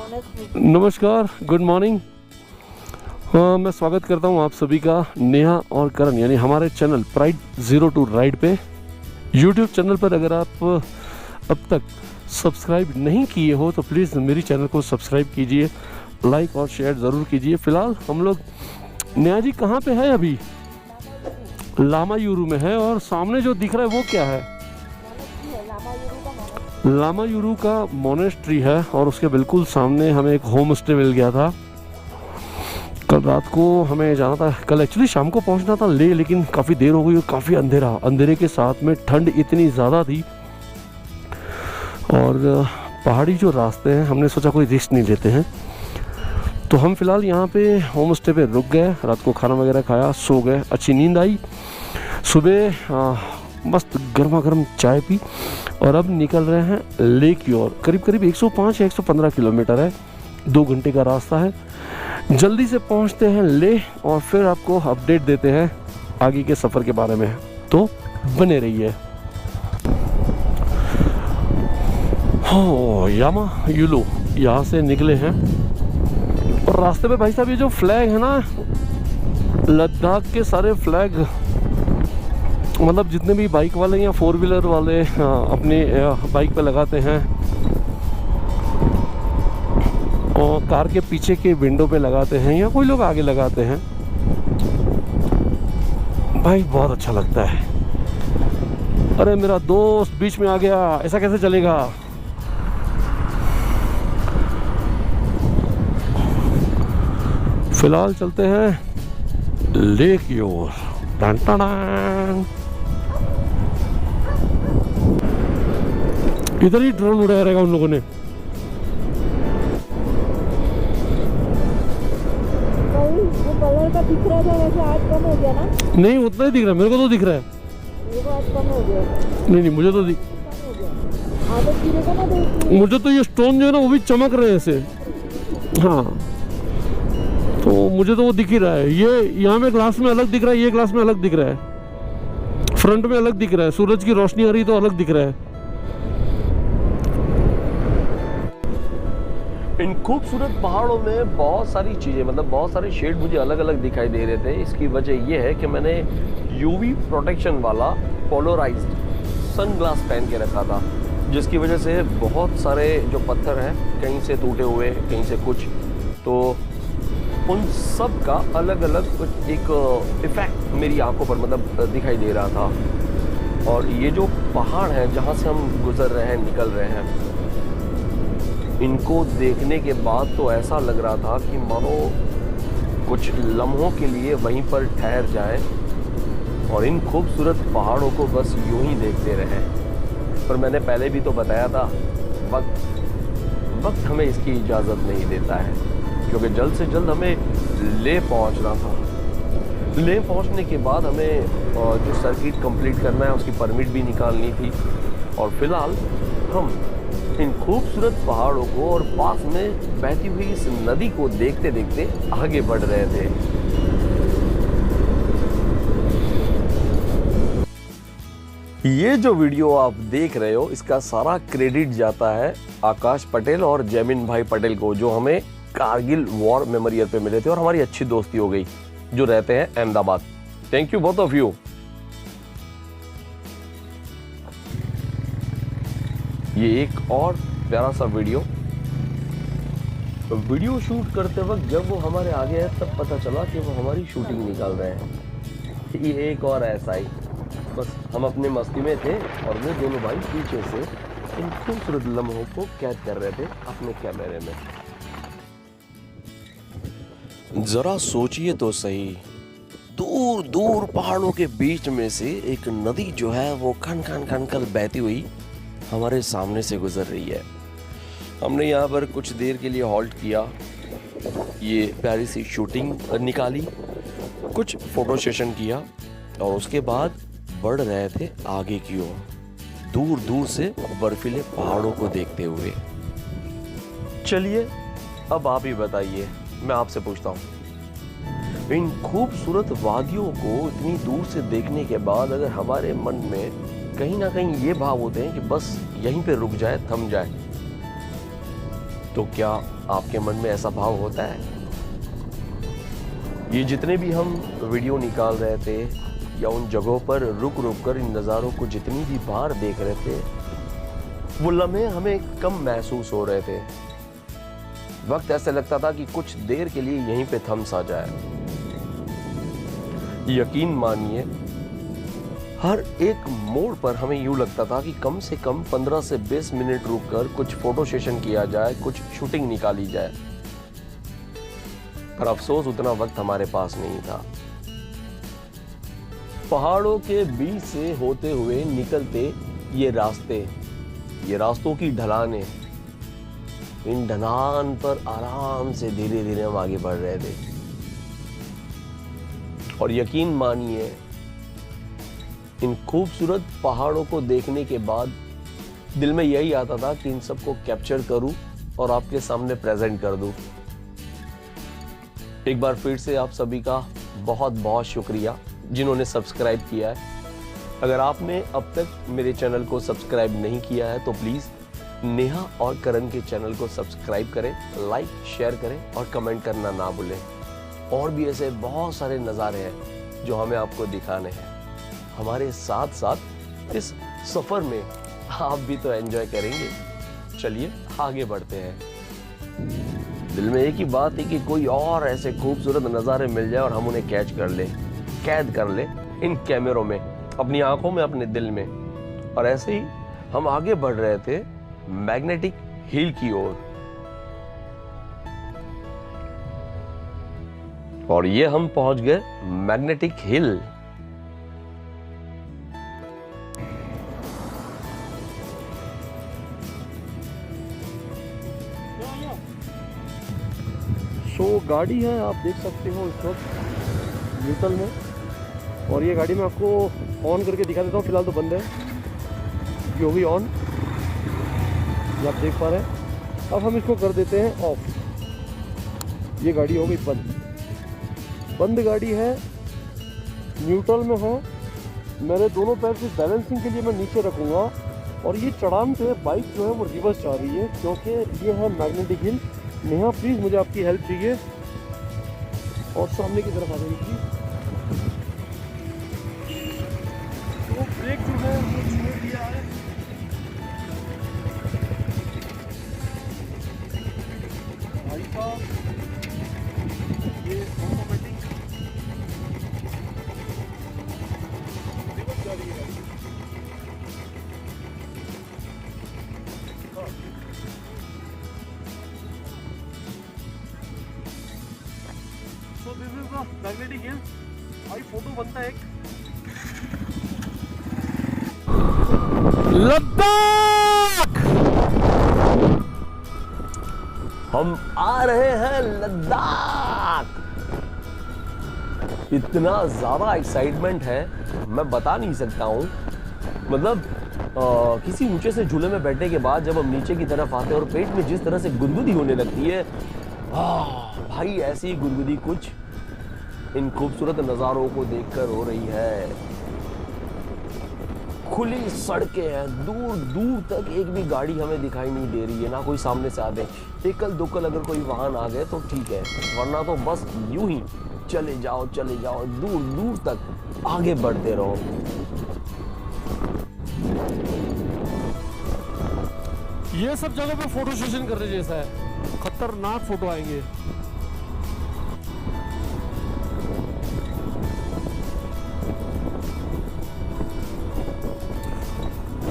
नमस्कार, good morning. मैं स्वागत करता हूं आप सभी का नेहा और करण यानी हमारे चैनल प्राइड 02 राइड पे। यूट्यूब चैनल पर अगर आप अब तक सब्सक्राइब नहीं किए हो तो प्लीज़ मेरी चैनल को सब्सक्राइब कीजिए, लाइक और शेयर ज़रूर कीजिए। फ़िलहाल हम लोग नेहा जी कहाँ पे है? अभी लामायुरू में है। और सामने जो दिख रहा है वो क्या है? लामायुरू का मोनेस्ट्री है और उसके बिल्कुल सामने हमें एक होम स्टे मिल गया था। कल रात को हमें जाना था, कल एक्चुअली शाम को पहुंचना था लेकिन काफ़ी देर हो गई और काफ़ी अंधेरे के साथ में ठंड इतनी ज़्यादा थी। और पहाड़ी जो रास्ते हैं, हमने सोचा कोई रिस्क नहीं लेते हैं, तो हम फिलहाल यहाँ पे होम स्टे पे रुक गए। रात को खाना वगैरह खाया, सो गए, अच्छी नींद आई। सुबह मस्त गर्मा गर्म चाय पी और अब निकल रहे हैं लेक की ओर। करीब 105 या 115 किलोमीटर है, 2 घंटे का रास्ता है। जल्दी से पहुंचते हैं लेह और फिर आपको अपडेट देते हैं आगे के सफ़र के बारे में, तो बने रहिए। हो लामायुरू यहाँ से निकले हैं और रास्ते पे भाई साहब ये जो फ्लैग है ना, लद्दाख के सारे फ्लैग, मतलब जितने भी बाइक वाले या 4 व्हीलर वाले अपने बाइक पे लगाते हैं और कार के पीछे के विंडो पे लगाते हैं या कोई लोग आगे लगाते हैं, भाई बहुत अच्छा लगता है। अरे मेरा दोस्त बीच में आ गया, ऐसा कैसे चलेगा? फिलहाल चलते हैं लेक की ओर। इधर ही ड्रोन उड़ाया रहेगा उन लोगों ने। वो कलर का दिख रहा था वैसे आज कम हो गया ना? नहीं उतना ही दिख रहा है, मेरे को तो दिख रहा है। मेरे को आज कम हो गया। नहीं मुझे तो आदत गिरेगा ना तो मुझे तो ये स्टोन जो है ना वो भी चमक रहे हैं ऐसे। हाँ तो मुझे तो वो दिख ही रहा है। ये यहाँ में ग्लास में अलग दिख रहा है, ये ग्लास में अलग दिख रहा है, फ्रंट में अलग दिख रहा है, सूरज की रोशनी आ रही तो अलग दिख रहा है। इन खूबसूरत पहाड़ों में बहुत सारी चीज़ें, मतलब बहुत सारे शेड मुझे अलग अलग दिखाई दे रहे थे। इसकी वजह यह है कि मैंने यूवी प्रोटेक्शन वाला पोलराइज्ड सनग्लास पहन के रखा था, जिसकी वजह से बहुत सारे जो पत्थर हैं कहीं से टूटे हुए, कहीं से कुछ, तो उन सब का अलग अलग एक इफ़ेक्ट मेरी आंखों पर मतलब दिखाई दे रहा था। और ये जो पहाड़ हैं जहाँ से हम गुज़र रहे हैं, निकल रहे हैं, इनको देखने के बाद तो ऐसा लग रहा था कि मानो कुछ लम्हों के लिए वहीं पर ठहर जाए और इन खूबसूरत पहाड़ों को बस यूं ही देखते रहें। पर मैंने पहले भी तो बताया था, वक्त हमें इसकी इजाज़त नहीं देता है, क्योंकि जल्द से जल्द हमें लेह पहुंचना था। लेह पहुंचने के बाद हमें जो सर्किट कंप्लीट करना है उसकी परमिट भी निकालनी थी। और फिलहाल हम इन खूबसूरत पहाड़ों को और पास में बहती हुई इस नदी को देखते देखते आगे बढ़ रहे थे। ये जो वीडियो आप देख रहे हो, इसका सारा क्रेडिट जाता है आकाश पटेल और जैमिन भाई पटेल को, जो हमें कारगिल वॉर मेमोरियल पे मिले थे और हमारी अच्छी दोस्ती हो गई, जो रहते हैं Ahmedabad. Thank you both of you. ये एक और प्यारा सा वीडियो शूट करते वक्त जब वो हमारे आगे है तब पता चला कि वो हमारी शूटिंग निकाल रहे हैं। ये एक और ऐसा ही, बस हम अपने मस्ती में थे और वो दोनों भाई पीछे से इन खूबसूरत लम्हों को कैद कर रहे थे अपने कैमरे में। जरा सोचिए तो सही, दूर दूर पहाड़ों के बीच में से एक नदी जो है वो खन खन खन कर बहती हुई हमारे सामने से गुजर रही है। हमने यहाँ पर कुछ देर के लिए हॉल्ट किया, ये प्यारी सी शूटिंग निकाली, कुछ फोटो सेशन किया और उसके बाद बढ़ रहे थे आगे की ओर, दूर दूर से बर्फीले पहाड़ों को देखते हुए। चलिए अब आप ही बताइए, मैं आपसे पूछता हूँ, इन खूबसूरत वादियों को इतनी दूर से देखने के बाद अगर हमारे मन में कहीं ना कहीं ये भाव होते हैं कि बस यहीं पे रुक जाए, थम जाए, तो क्या आपके मन में ऐसा भाव होता है? ये जितने भी हम वीडियो निकाल रहे थे या उन जगहों पर रुक रुक कर इन नज़ारों को जितनी भी बार देख रहे थे, वो लम्हे हमें कम महसूस हो रहे थे। वक्त ऐसे लगता था कि कुछ देर के लिए यहीं पे थम सा जाए। यकीन मानिए, हर एक मोड़ पर हमें यूं लगता था कि कम से कम 15 से 20 मिनट रुककर कुछ फोटो सेशन किया जाए, कुछ शूटिंग निकाली जाए। पर अफसोस उतना वक्त हमारे पास नहीं था। पहाड़ों के बीच से होते हुए निकलते ये रास्तों की ढलानें, इन ढलान पर आराम से धीरे धीरे हम आगे बढ़ रहे थे। और यकीन मानिए, इन खूबसूरत पहाड़ों को देखने के बाद दिल में यही आता था कि इन सबको कैप्चर करूं और आपके सामने प्रेजेंट कर दूं। एक बार फिर से आप सभी का बहुत बहुत शुक्रिया जिन्होंने सब्सक्राइब किया है। अगर आपने अब तक मेरे चैनल को सब्सक्राइब नहीं किया है तो प्लीज नेहा और करण के चैनल को सब्सक्राइब करें, लाइक शेयर करें और कमेंट करना ना भूलें। और भी ऐसे बहुत सारे नज़ारे हैं जो हमें आपको दिखाने हैं। हमारे साथ साथ इस सफर में आप भी तो एंजॉय करेंगे। चलिए आगे बढ़ते हैं। दिल में एक ही बात है कि कोई और ऐसे खूबसूरत नज़ारे मिल जाए और हम उन्हें कैद कर ले इन कैमरों में, अपनी आंखों में, अपने दिल में। और ऐसे ही हम आगे बढ़ रहे थे मैग्नेटिक हिल की ओर। और ये हम पहुंच गए मैग्नेटिक हिल। तो गाड़ी है, आप देख सकते हो इस वक्त न्यूट्रल में। और ये गाड़ी मैं आपको ऑन करके दिखा देता हूँ। फिलहाल तो बंद है, ये हो गई ऑन, ये आप देख पा रहे हैं। अब हम इसको कर देते हैं ऑफ। ये गाड़ी हो गई बंद गाड़ी है, न्यूट्रल में है। मेरे दोनों पैर की बैलेंसिंग के लिए मैं नीचे रखूँगा। और ये चढ़ान पे बाइक जो है वो रिवर्स जा रही है क्योंकि ये है मैग्नेटिक हिल। नेहा प्लीज़ मुझे आपकी हेल्प चाहिए और सामने की तरफ आ जाइए प्लीज़। तो ब्रेक जो है वो छोड़ दिया है। भाई साहब, ये ऑटोमेटिक रिवर्स जा रही है गाड़ी। So this is the magnetic hill। भाई फोटो बनता है एक। लद्दाख, हम आ रहे हैं लद्दाख। इतना ज्यादा एक्साइटमेंट है मैं बता नहीं सकता हूँ। मतलब किसी ऊंचे से झूले में बैठने के बाद जब हम नीचे की तरफ आते हैं और पेट में जिस तरह से गुदगुदी होने लगती है, भाई ऐसी ही गुदगुदी कुछ इन खूबसूरत नज़ारों को देखकर हो रही है। खुली सड़कें हैं, दूर दूर तक एक भी गाड़ी हमें दिखाई नहीं दे रही है, ना कोई सामने से आते। एकल दोकल अगर कोई वाहन आ गए तो ठीक है, वरना तो बस यूं ही चले जाओ दूर दूर तक आगे बढ़ते रहो। ये सब जगह पे फोटो सेशन करने जैसा है। खतरनाक फोटो आएंगे।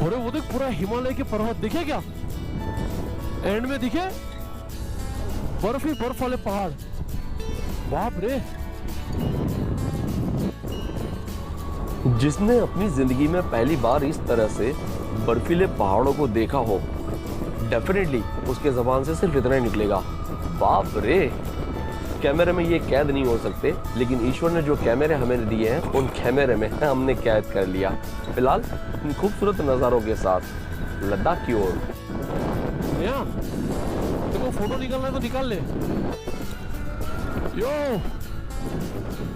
अरे वो देख, पूरा हिमालय के पर्वत दिखे क्या? एंड में दिखे बर्फ ही बर्फ वाले पहाड़। बाप रे। जिसने अपनी जिंदगी में पहली बार इस तरह से बर्फीले पहाड़ों को देखा हो, डेफिनेटली उसके जबान से सिर्फ इतना ही निकलेगा, बाप रे। कैमरे में ये कैद नहीं हो सकते, लेकिन ईश्वर ने जो कैमरे हमें दिए हैं उन कैमरे में हमने कैद कर लिया। फिलहाल इन खूबसूरत नज़ारों के साथ लद्दाख की ओर। देखो फोटो निकालना है तो निकाल ले। यो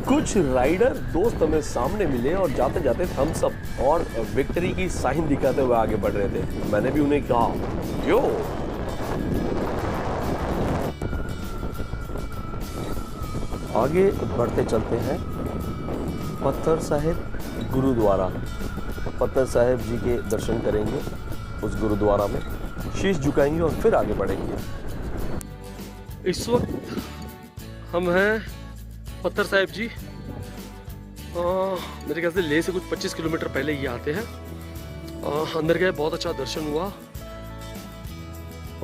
कुछ राइडर दोस्त हमें सामने मिले और जाते जाते थम्स अप और विक्ट्री की साइन दिखाते हुए आगे बढ़ रहे थे। मैंने भी उन्हें कहा यो। आगे बढ़ते चलते हैं पत्थर साहिब गुरुद्वारा। पत्थर साहिब जी के दर्शन करेंगे उस गुरुद्वारा में, शीश झुकाएंगे और फिर आगे बढ़ेंगे। इस वक्त हम हैं पत्थर साहिब जी। मेरे ख्याल से लेह से कुछ 25 किलोमीटर पहले ये आते हैं। अंदर गए, बहुत अच्छा दर्शन हुआ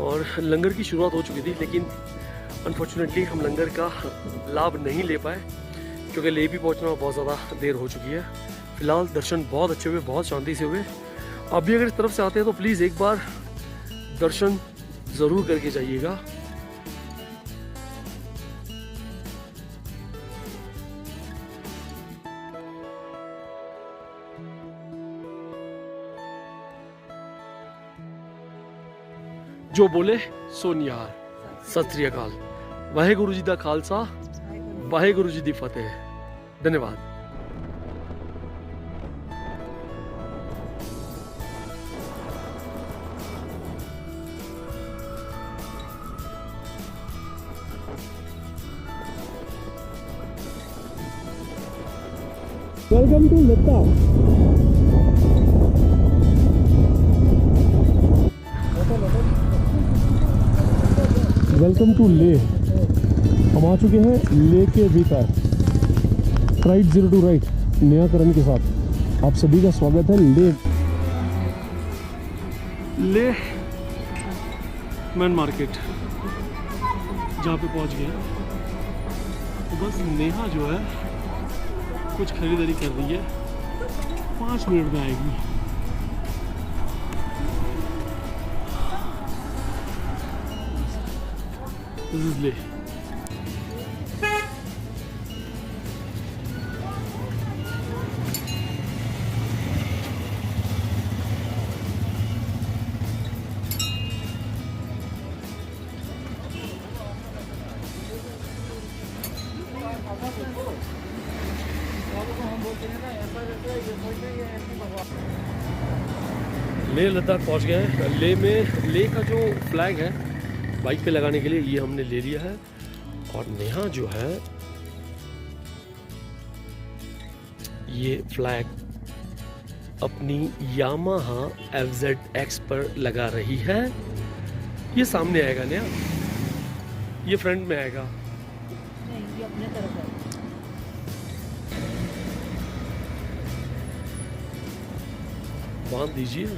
और लंगर की शुरुआत हो चुकी थी, लेकिन अनफॉर्चुनेटली हम लंगर का लाभ नहीं ले पाए क्योंकि लेह भी पहुंचना बहुत ज़्यादा देर हो चुकी है। फिलहाल दर्शन बहुत अच्छे हुए, बहुत शांति से हुए। आप भी अगर इस तरफ से आते हैं तो प्लीज़ एक बार दर्शन ज़रूर करके जाइएगा। जो बोले सो निहार। सत श्री अकाल। वाहेगुरु जी दा खालसा, वाहेगुरु जी दी फतेह। धन्यवाद। Welcome to Ladakh. Welcome to Leh. हम आ चुके हैं लेह के भीतर। राइट 02 राइट नयाकरण के साथ आप सभी का स्वागत है लेह मैन मार्केट, जहाँ पे पहुँच गए। तो बस नेहा जो है कुछ खरीदारी कर रही है, 5 मिनट में आएगी। This is Leh. Leh Ladakh पहुंच गए हैं। लेह में लेह का जो फ्लैग है बाइक पे लगाने के लिए, ये हमने ले लिया है। और नेहा जो है ये फ्लैग अपनी यामाहा FZX पर लगा रही है। ये सामने आएगा नेहा, ये फ्रंट में आएगा। नहीं, ये अपने तरफ है। बांध दीजिए।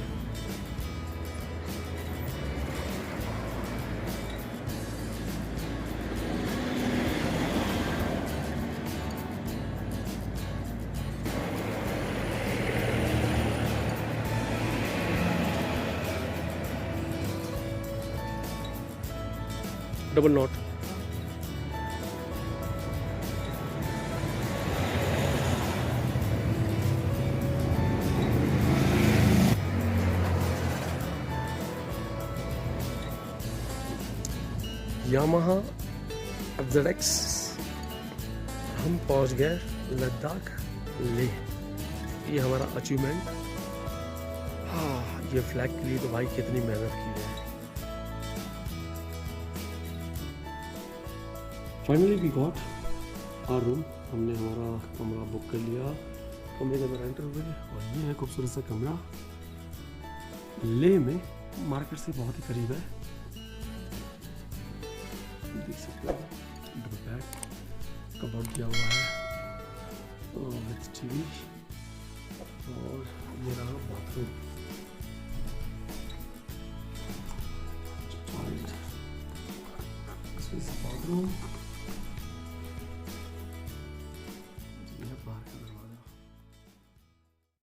Double not. Yamaha FZX। हम पहुंच गए लद्दाख लेह। ये हमारा अचीवमेंट। हाँ, ये फ्लैग के लिए तो भाई कितनी मेहनत की है। Finally we got our room. हमने हमारा कमरा बुक कर लिया, कमरे के अंदर एंटर हुए और ये है खूबसूरत सा कमरा। लेह में मार्केट से बहुत ही करीब है, देख सकते हो। डबल बेड, कबर्ड दिया हुआ है और टीवी, और ये रहा बाथरूम। बाथरूम